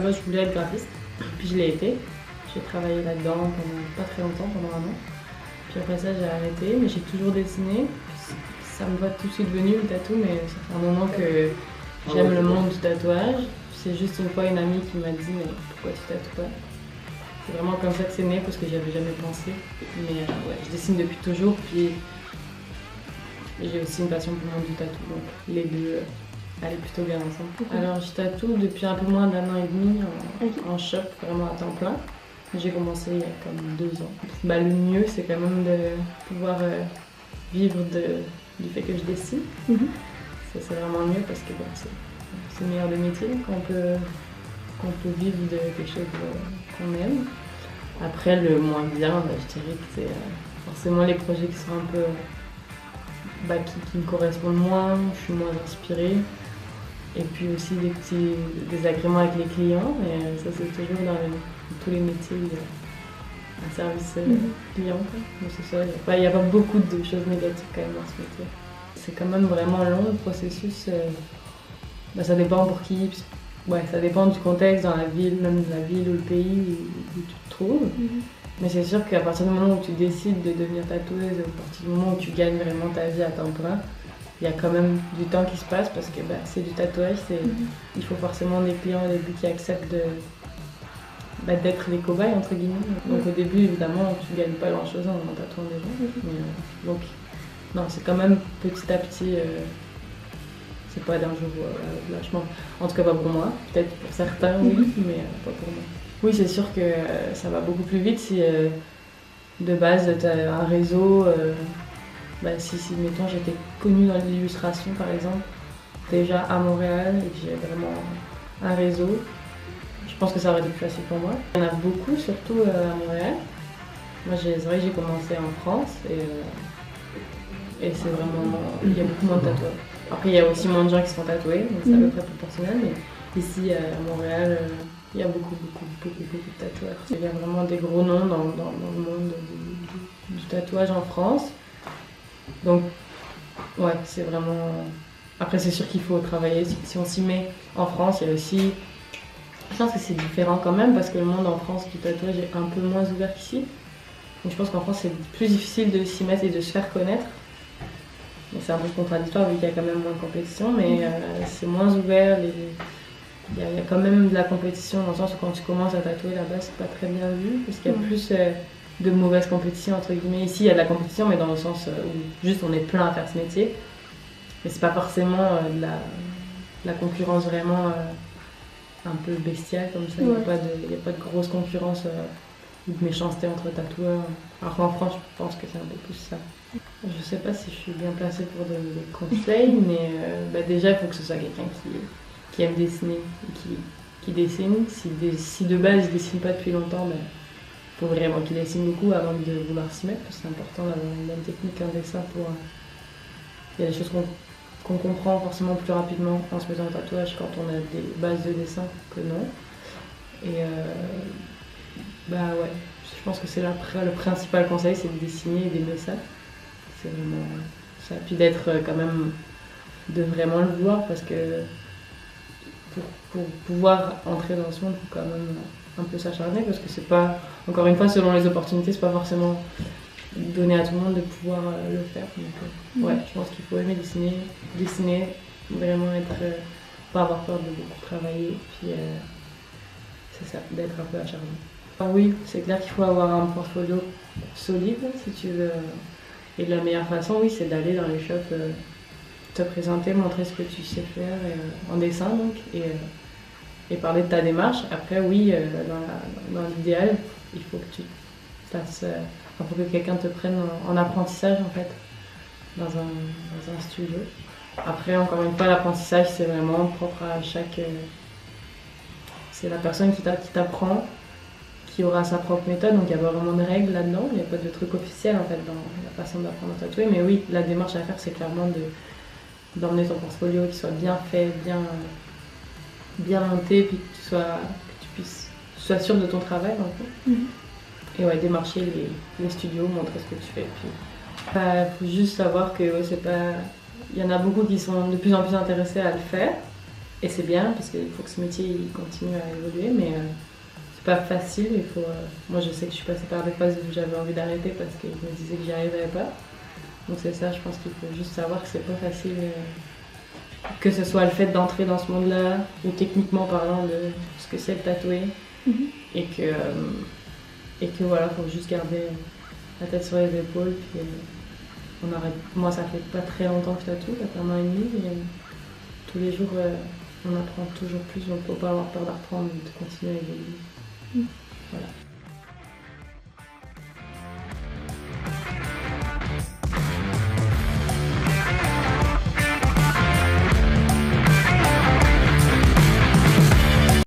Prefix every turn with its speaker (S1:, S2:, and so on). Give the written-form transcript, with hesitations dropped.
S1: Moi, je voulais être graphiste, puis je l'ai été. J'ai travaillé là-dedans pendant pas très longtemps, pendant un an. Puis après ça, j'ai arrêté, mais j'ai toujours dessiné. Ça me va tout de suite venu le tatou, mais ça fait un moment que j'aime le monde du tatouage. C'est juste une fois une amie qui m'a dit mais pourquoi tu tatoues pas? C'est vraiment comme ça que c'est né parce que j'y avais jamais pensé. Mais ouais, je dessine depuis toujours, puis j'ai aussi une passion pour le monde du tatou, donc les deux allaient plutôt bien ensemble. Alors je tatoue depuis un peu moins d'1 an et demi en shop, vraiment à temps plein. J'ai commencé il y a comme 2 ans. Le mieux, c'est quand même de pouvoir vivre du fait que je dessine. Ça, c'est vraiment mieux parce que c'est le meilleur des métiers quand on peut vivre de quelque chose qu'on aime. Après, le moins bien, je dirais que c'est forcément les projets qui sont un peu qui me correspondent moins, je suis moins inspirée. Et puis aussi des petits désagréments avec les clients, et ça c'est toujours dans tous les métiers, un service client. Donc c'est ça, il n'y a pas beaucoup de choses négatives quand même dans ce métier. C'est quand même vraiment long le processus, ça dépend pour qui, ça dépend du contexte dans la ville, même la ville ou le pays où tu te trouves. Mais c'est sûr qu'à partir du moment où tu décides de devenir tatoueuse, à partir du moment où tu gagnes vraiment ta vie à temps plein, il y a quand même du temps qui se passe parce que c'est du tatouage, il faut forcément des clients au début qui acceptent d'être les cobayes entre guillemets. Donc au début évidemment tu gagnes pas grand chose en tatouant des gens. Donc non, c'est quand même petit à petit, c'est pas d'un jour lâchement. En tout cas pas pour moi, peut-être pour certains oui, mais pas pour moi. Oui, c'est sûr que ça va beaucoup plus vite si de base tu as un réseau. Si mettons j'étais connue dans l'illustration par exemple, déjà à Montréal et que j'ai vraiment un réseau, je pense que ça aurait été plus facile pour moi. Il y en a beaucoup, surtout à Montréal. Moi c'est vrai que j'ai commencé en France et c'est vraiment, il y a beaucoup moins de tatoueurs. Après il y a aussi moins de gens qui se font tatouer, donc c'est à peu près proportionnel, mais ici à Montréal, il y a beaucoup de tatoueurs. Il y a vraiment des gros noms dans le monde du tatouage en France. Donc, ouais, c'est vraiment... Après, c'est sûr qu'il faut travailler. Si on s'y met en France, il y a aussi... Je pense que c'est différent quand même, parce que le monde en France du tatouage est un peu moins ouvert qu'ici. Donc je pense qu'en France, c'est plus difficile de s'y mettre et de se faire connaître. Donc, c'est un peu contradictoire, vu qu'il y a quand même moins de compétition, mais c'est moins ouvert. Il y a quand même de la compétition, dans le sens où quand tu commences à tatouer là-bas, c'est pas très bien vu, parce qu'il y a plus... de mauvaise compétition entre guillemets. Ici il y a de la compétition mais dans le sens où juste on est plein à faire ce métier. Mais c'est pas forcément de la concurrence vraiment un peu bestiale comme ça. Il n'y a pas de grosse concurrence ou de méchanceté entre tatoueurs. Alors qu'en France je pense que c'est un peu plus ça. Je sais pas si je suis bien placée pour donner des conseils, mais déjà il faut que ce soit quelqu'un qui aime dessiner et qui dessine. Si de base il dessine pas depuis longtemps, faut vraiment qu'il dessine beaucoup avant de vouloir s'y mettre, parce que c'est important d'avoir une bonne technique, un dessin pour... Il y a des choses qu'on comprend forcément plus rapidement en se mettant au tatouage quand on a des bases de dessin que non. Et ouais, je pense que c'est le principal conseil, c'est de dessiner et d'aimer ça. C'est vraiment ça. Puis d'être quand même... de vraiment le vouloir, parce que pour pouvoir entrer dans ce monde, il faut quand même un peu s'acharner, parce que c'est pas, encore une fois, selon les opportunités, c'est pas forcément donné à tout le monde de pouvoir le faire. Donc, ouais, je pense qu'il faut aimer dessiner, vraiment pas avoir peur de beaucoup travailler, puis c'est ça, d'être un peu acharné. Alors oui, c'est clair qu'il faut avoir un portfolio solide si tu veux, et la meilleure façon, oui, c'est d'aller dans les shops, te présenter, montrer ce que tu sais faire en dessin donc, et parler de ta démarche. Après oui, dans l'idéal, il faut que tu fasses, faut que quelqu'un te prenne en apprentissage en fait, dans un studio. Après encore une fois, l'apprentissage c'est vraiment propre à chaque... c'est la personne qui t'apprend, qui aura sa propre méthode, donc il n'y a pas vraiment de règles là-dedans, il n'y a pas de truc officiel en fait dans la façon d'apprendre à tatouer, mais oui, la démarche à faire c'est clairement d'emmener ton portfolio qui soit bien fait, bien monté, puis que tu sois sûr de ton travail dans le fond. Et ouais, démarcher les studios, montrer ce que tu fais. Puis, faut juste savoir que ouais, c'est pas. Il y en a beaucoup qui sont de plus en plus intéressés à le faire. Et c'est bien parce qu'il faut que ce métier il continue à évoluer, mais c'est pas facile. Il faut, moi je sais que je suis passée par des phases où j'avais envie d'arrêter parce que je me disais que j'y arriverais pas. Donc c'est ça, je pense qu'il faut juste savoir que c'est pas facile, que ce soit le fait d'entrer dans ce monde-là, ou techniquement parlant de ce que c'est de tatouer, et que voilà, faut juste garder la tête sur les épaules. Puis, on arrête. Moi ça fait pas très longtemps que je tatoue, ça fait 1 an et demi, et tous les jours on apprend toujours plus, donc faut pas avoir peur d'apprendre et de continuer à évoluer. Voilà.